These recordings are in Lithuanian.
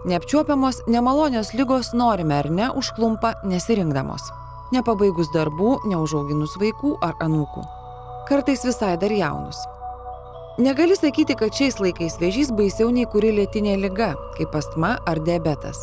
Neapčiuopiamos nemalonios ligos norime ar ne užklumpa nesirinkdamos. Nepabaigus darbų, neužauginus vaikų ar anūkų. Kartais visai dar jaunus. Negali sakyti, kad šiais laikais vėžys baisiau nei kuri lėtinė liga, kaip astma ar diabetas.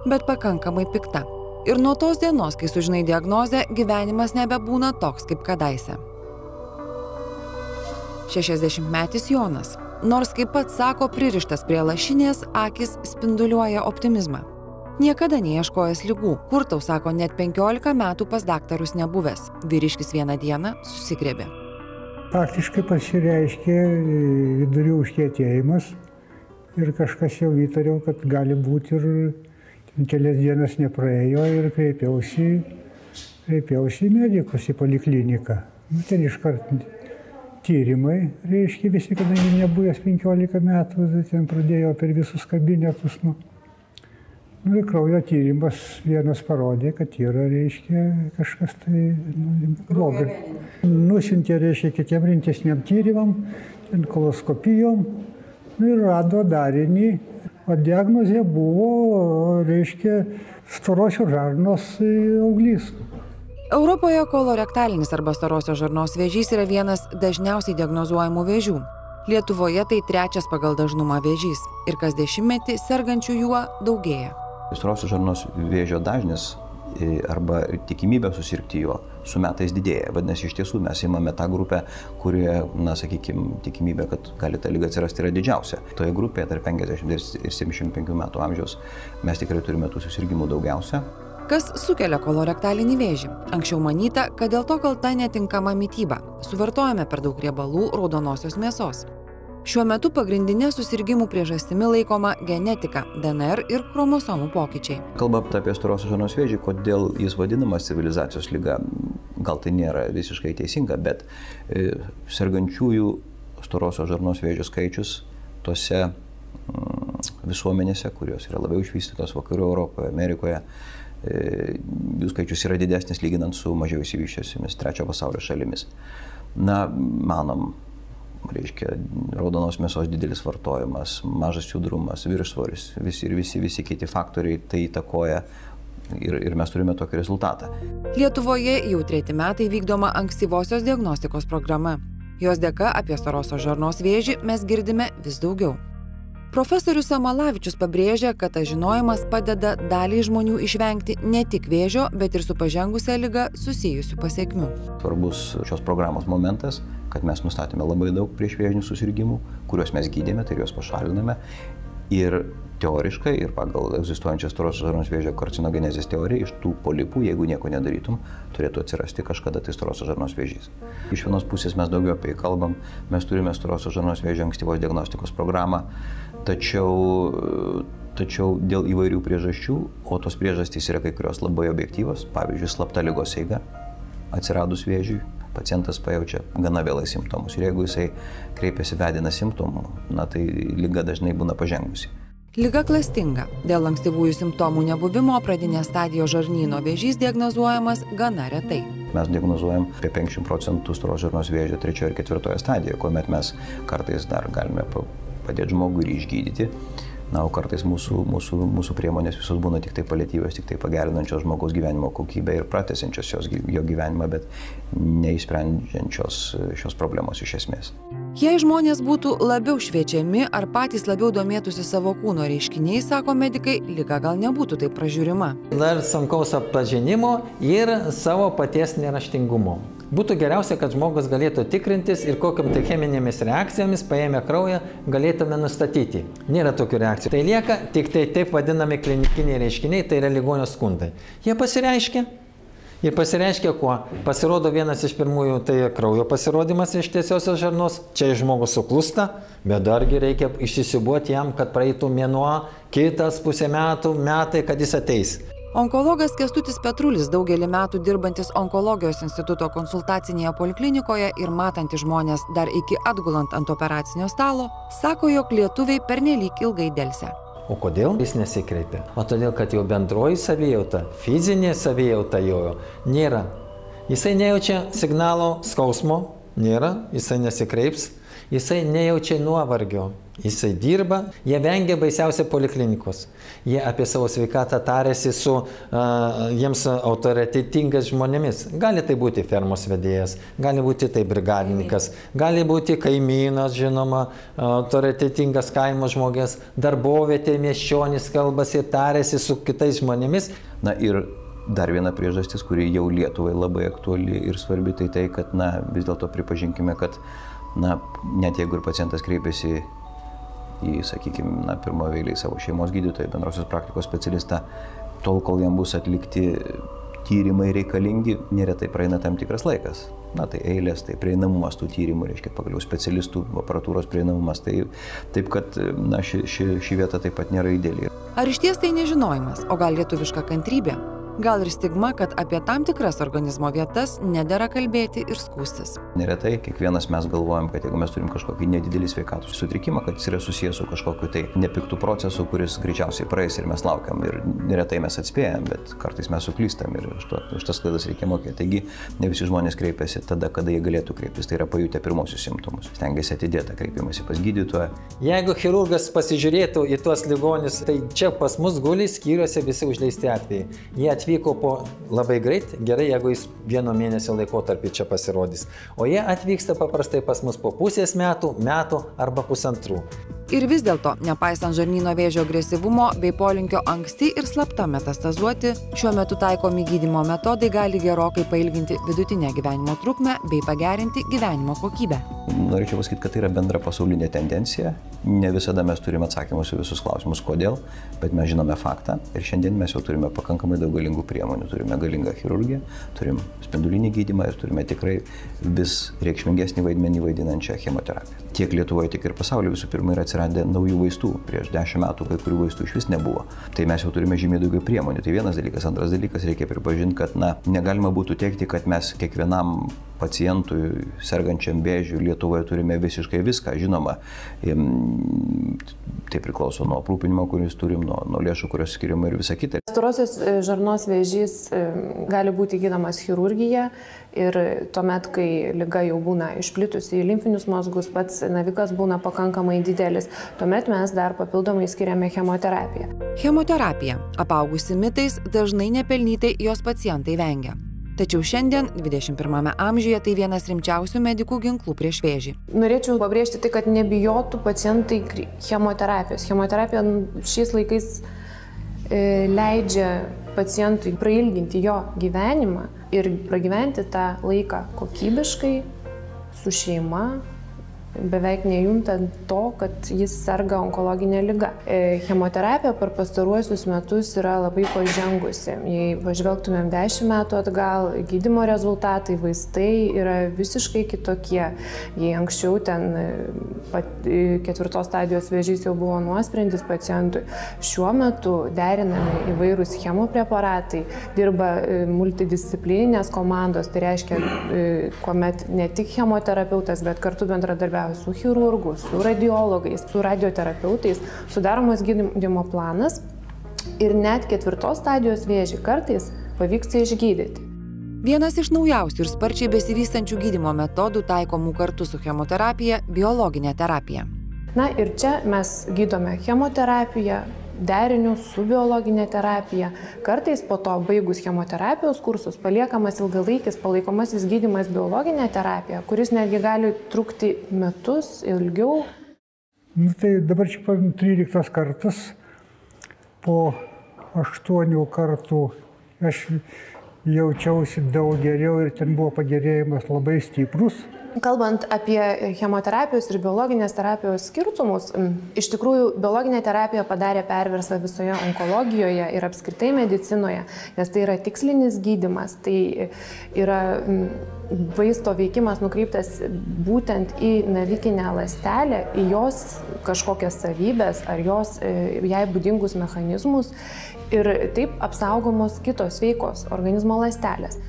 Bet pakankamai pikta. Ir nuo tos dienos, kai sužinai diagnozę, gyvenimas nebebūna toks kaip kadaise. 60-metis Jonas. Nors, kaip pats sako, pririštas prie lašinės, akis spinduliuoja optimizmą. Niekada neieškojęs ligų, kur tau sako net 15 metų pas daktarus nebuvęs. Vyriškis vieną dieną susigrėbė. Faktiškai pasireiškė vidurių užkietėjimas ir kažkas jau įtariau, kad gali būti ir kelias dienas nepraėjo ir kreipiausi į medikus, į polikliniką. Ten iškart tyrimai, reiškia visi, kadangi nebuvęs 15 metų, ten pradėjo per visus kabinetus. Ir kraujo tyrimas vienas parodė, kad yra, reiškia, kažkas tai blogai. Nusiuntė, reiškia, kitiem rimtesniam tyrimam, ten koloskopijom, ir rado darinį. O diagnozė buvo, reiškia, storosios žarnos auglys. Europoje kolorektalinis arba storosios žarnos vėžys yra vienas dažniausiai diagnozuojamų vėžių. Lietuvoje tai 3. pagal dažnumą vėžys ir kas 10-metį sergančių juo daugėja. Storosios žarnos vėžio dažnis arba tikimybė susirgti juo su metais didėja. Vadinasi, iš tiesų mes imame tą grupę, kurioje, sakykime, tikimybė, kad gali ta lyga atsirasti, yra didžiausia. Toje grupėje tarp 50 ir 75 metų amžiaus mes tikrai turime tų susirgimų daugiausia. Kas sukelia kolorektalinį vėžį? Anksčiau manyta, kad dėl to kalta netinkama mityba. Suvartojame per daug riebalų, raudonosios mėsos. Šiuo metu pagrindinė susirgimų priežastimi laikoma genetika, DNR ir chromosomų pokyčiai. Kalbant apie storosios žarnos vėžį, kodėl jis vadinamas civilizacijos liga, gal tai nėra visiškai teisinga, bet sergančiųjų storosios žarnos vėžio skaičius tose visuomenėse, kurios yra labiau išvystytos Vakarų Europoje, Amerikoje, jų skaičius yra didesnis lyginant su mažiau išsivysčiusiomis trečio pasaulio šalimis. Manom, reiškia, raudonos mėsos didelis vartojimas, mažas judrumas, viršsvoris, visi kiti faktoriai tai įtakoja ir mes turime tokį rezultatą. Lietuvoje jau 3 metai vykdoma ankstyvosios diagnostikos programa. Jos dėka apie storosios žarnos vėžį mes girdime vis daugiau. Profesorius Samalavičius pabrėžia, kad tas žinojimas padeda daliai žmonių išvengti ne tik vėžio, bet ir su pažengusia liga susijusių pasekmių. Svarbus šios programos momentas, kad mes nustatėme labai daug priešvėžinių susirgimų, kuriuos mes gydėme, tai juos pašaliname. Ir teoriškai, ir pagal egzistuojančią storosios žarnos vėžio karcinogenezės teoriją, iš tų polipų, jeigu nieko nedarytum, turėtų atsirasti kažkada tai storosios žarnos vėžys. Iš vienos pusės mes daugiau apie jį kalbam, mes turime storosios žarnos vėžio ankstyvos diagnostikos programą, tačiau dėl įvairių priežasčių, o tos priežastys yra kai kurios labai objektyvos, pavyzdžiui, slapta ligos eiga atsiradus vėžiui, pacientas pajaučia gana vėlai simptomus ir jeigu jisai kreipiasi vedina simptomų, tai liga dažnai būna pažengusi. Liga klastinga. Dėl ankstyvųjų simptomų nebuvimo pradinės stadijos žarnyno vėžys diagnozuojamas gana retai. Mes diagnozuojam apie 50% storosios žarnos vėžio 3. ir 4. stadijoje, kuomet mes kartais dar galime padėti žmogui ir išgydyti. O kartais mūsų priemonės visos būna tik tai paliatyvios, tik tai pagerinančios žmogaus gyvenimo kokybę ir pratęsiančios jo gyvenimą, bet neišsprendžiančios šios problemos iš esmės. Jei žmonės būtų labiau šviečiami ar patys labiau domėtųsi savo kūno reiškiniais, sako medikai, liga gal nebūtų taip pražiūrima. Dar sunkaus atpažinimo ir savo paties neraštingumo. Būtų geriausia, kad žmogus galėtų tikrintis ir kokiam tai cheminėmis reakcijomis paėmę kraują galėtume nustatyti. Nėra tokių reakcijų. Tai lieka tik tai taip vadinami klinikiniai reiškiniai, tai yra ligonio skundai. Jie pasireiškia. Ir pasireiškia kuo? Pasirodo vienas iš pirmųjų, tai kraujo pasirodymas iš tiesiosios žarnos. Čia žmogus suklusta, bet dargi reikia išsisiubuoti jam, kad praeitų mėnuo, kitas pusę metų, metai, kad jis ateis. Onkologas Kęstutis Petrulis, daugelį metų dirbantis Onkologijos instituto konsultacinėje poliklinikoje ir matantis žmonės dar iki atgulant ant operacinio stalo, sako, jog lietuviai pernelyg ilgai delsia. O kodėl jis nesikreipia? O todėl, kad jo bendroji savijauta, fizinė savijauta jo nėra. Jisai nejaučia signalo skausmo, nėra, jisai nesikreips. jisai nejaučia nuovargio, jisai dirba, jie vengia baisiausia poliklinikos. Jie apie savo sveikatą tarėsi su jiems autoritetingais žmonėmis. Gali tai būti fermos vedėjas, gali būti tai brigadininkas, gali būti kaimynas, žinoma, autoritetingas kaimo žmogus, darbovietė, miesčionis kalbasi, tarėsi su kitais žmonėmis. Na ir dar viena priežastis, kuri jau Lietuvai labai aktuali ir svarbi, tai, kad vis dėlto pripažinkime, kad net jeigu ir pacientas kreipiasi į, sakykime, pirmoje eilėje savo šeimos gydytoją, bendrosios praktikos specialistą, tol, kol jam bus atlikti tyrimai reikalingi, neretai praeina tam tikras laikas. Tai eilės, tai prieinamumas tų tyrimų, reiškia pagaliau specialistų, aparatūros prieinamumas. Taip, kad ši vieta taip pat nėra ideali. Ar iš ties tai nežinojimas, o gal lietuviška kantrybė? Gal ir stigma, kad apie tam tikras organizmo vietas nedera kalbėti ir skųstis. Neretai kiekvienas mes galvojam, kad jeigu mes turim kažkokį nedidelį sveikatos sutrikimą, kad jis yra susijęs su kažkokiu tai nepiktų procesu, kuris greičiausiai praeis ir mes laukiam. Ir neretai mes atspėjam, bet kartais mes suklystam ir iš tas klaidas reikia mokėti. Taigi ne visi žmonės kreipiasi tada, kada jie galėtų kreiptis. Tai yra pajutę pirmosius simptomus. Stengiasi atidėti kreipimąsi pas gydytoją. Jeigu chirurgas pasižiūrėtų į tuos ligonius, tai čia pas mus guli skyriuose visi užleisti atvejai. Jie atvyko po labai greit, gerai, jeigu jis 1 mėnesio laikotarpį čia pasirodys. O jie atvyksta paprastai pas mus po pusės metų arba 1,5. Ir vis dėlto, nepaisant žarnyno vėžio agresyvumo bei polinkio anksti ir slapta metastazuoti, šiuo metu taikomi gydymo metodai gali gerokai pailginti vidutinę gyvenimo trukmę bei pagerinti gyvenimo kokybę. Norėčiau pasakyti, kad tai yra bendra pasaulinė tendencija. Ne visada mes turime atsakymus į visus klausimus, kodėl, bet mes žinome faktą ir šiandien mes jau turime pakankamai daug galingų priemonių. Turime galingą chirurgiją, turim spindulinį gydymą ir turime tikrai vis reikšmingesnį vaidmenį vaidinančią chemoterapiją. Tiek Lietuvoje, tiek ir pasaulyje visų pirma yra atsiradę naujų vaistų. Prieš 10 metų kai kurių vaistų iš vis nebuvo. Tai mes jau turime žymiai daugiau priemonių. Tai vienas dalykas. Antras dalykas, reikia pripažinti, kad negalima būtų teigti, kad mes kiekvienam pacientui sergančiam vėžiu Lietuvoje turime visiškai viską. Žinoma, tai priklauso nuo aprūpinimo, kuris turim, nuo lėšų, kurios skiriama ir visa kita. Storosios žarnos vėžys gali būti gydomas chirurgija ir tuomet, kai liga jau būna išplitusi į limfinius mazgus, pats navikas būna pakankamai didelis, tuomet mes dar papildomai skiriame chemoterapiją. Chemoterapija, apaugusi mitais, dažnai nepelnytai jos pacientai vengia. Tačiau šiandien, 21 amžiuje, tai vienas rimčiausių medikų ginklų prieš vėžį. Norėčiau pabrėžti tai, kad nebijotų pacientai chemoterapijos. Chemoterapija šiais laikais leidžia pacientui prailginti jo gyvenimą ir pragyventi tą laiką kokybiškai, su šeima, beveik nejuntant to, kad jis serga onkologinė liga. Chemoterapija per pastaruosius metus yra labai pažengusi. Jei pažvelgtumėm 10 metų atgal, gydymo rezultatai, vaistai yra visiškai kitokie. Jei anksčiau ten 4 stadijos vėžys jau buvo nuosprendis pacientui, šiuo metu derinami įvairūs chemopreparatai, dirba multidisciplininės komandos, tai reiškia, kuomet ne tik chemoterapeutas, bet kartu bendradarbiauja su chirurgu, su radiologais, su radioterapeutais, sudaromas gydymo planas ir net 4 stadijos vėžį kartais pavyksta išgydyti. Vienas iš naujausių ir sparčiai besivystančių gydymo metodų taikomų kartu su chemoterapija – biologinė terapija. Na ir čia mes gydome chemoterapiją, deriniu su biologinė terapija. Kartais po to baigus chemoterapijos kursus paliekamas ilgalaikis palaikomasis gydymas biologinė terapija, kuris netgi gali trukti metus ilgiau. Tai dabar čia 13 kartas, po 8 kartų aš jaučiausi daug geriau ir ten buvo pagerėjimas labai stiprus. Kalbant apie chemoterapijos ir biologinės terapijos skirtumus, iš tikrųjų biologinė terapija padarė perversą visoje onkologijoje ir apskritai medicinoje, nes tai yra tikslinis gydymas, tai yra vaisto veikimas nukreiptas būtent į navikinę ląstelę, į jos kažkokias savybės ar jos jai būdingus mechanizmus ir taip apsaugomos kitos sveikos organizmo ląstelės.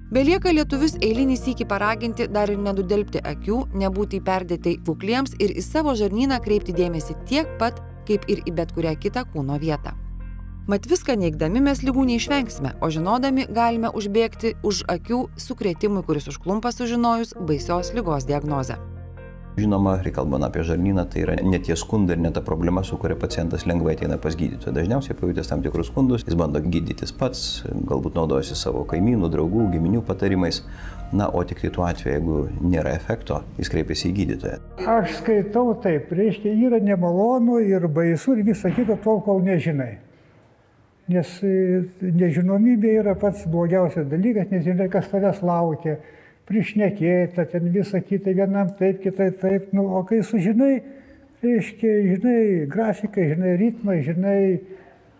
Belieka lietuvius eilinį sykį paraginti dar ir nenudelbti akių, nebūti perdėtai kukliems ir į savo žarnyną kreipti dėmesį tiek pat, kaip ir į bet kurią kitą kūno vietą. Mat viską neigdami mes ligų neišvengsime, o žinodami galime užbėgti už akių sukrėtimui, kuris užklumpa sužinojus baisios ligos diagnozę. Žinoma, kalbant apie žarnyną, tai yra ne tie skundai ir ne ta problema, su kuria pacientas lengvai ateina pas gydytoją. Dažniausiai pajutęs tam tikrus skundus, jis bando gydytis pats, galbūt naudojasi savo kaimynų, draugų, giminių patarimais. Na, o tik tai tuo atveju, jeigu nėra efekto, jis kreipiasi į gydytoją. Aš skaitau taip, reiškia, yra nemalonu ir baisu ir visa kita tol, kol nežinai. Nes nežinomybė yra pats blogiausias dalykas, nes žinai, kas tavęs laukia, prišnekėta, ten visa kita, vienam taip, kitai taip. Nu, o kai sužinai, reiškia, žinai grafiką, žinai ritmą, žinai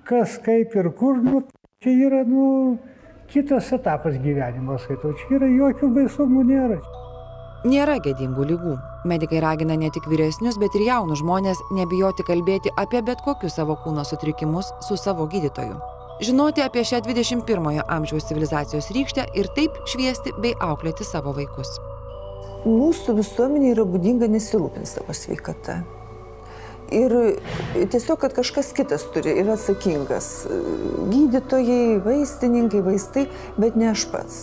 kas, kaip ir kur, nu, čia yra, nu, kitas etapas gyvenimo, skaitau, čia yra jokių baisumų nėra. Nėra gėdingų ligų. Medikai ragina ne tik vyresnius, bet ir jaunus žmonės nebijoti kalbėti apie bet kokius savo kūno sutrikimus su savo gydytoju. Žinoti apie šią 21-ojo amžiaus civilizacijos rykštę ir taip šviesti bei auklėti savo vaikus. Mūsų visuomenė yra būdinga nesirūpinti savo sveikata. Ir tiesiog, kad kažkas kitas yra atsakingas. Gydytojai, vaistininkai, vaistai, bet ne aš pats.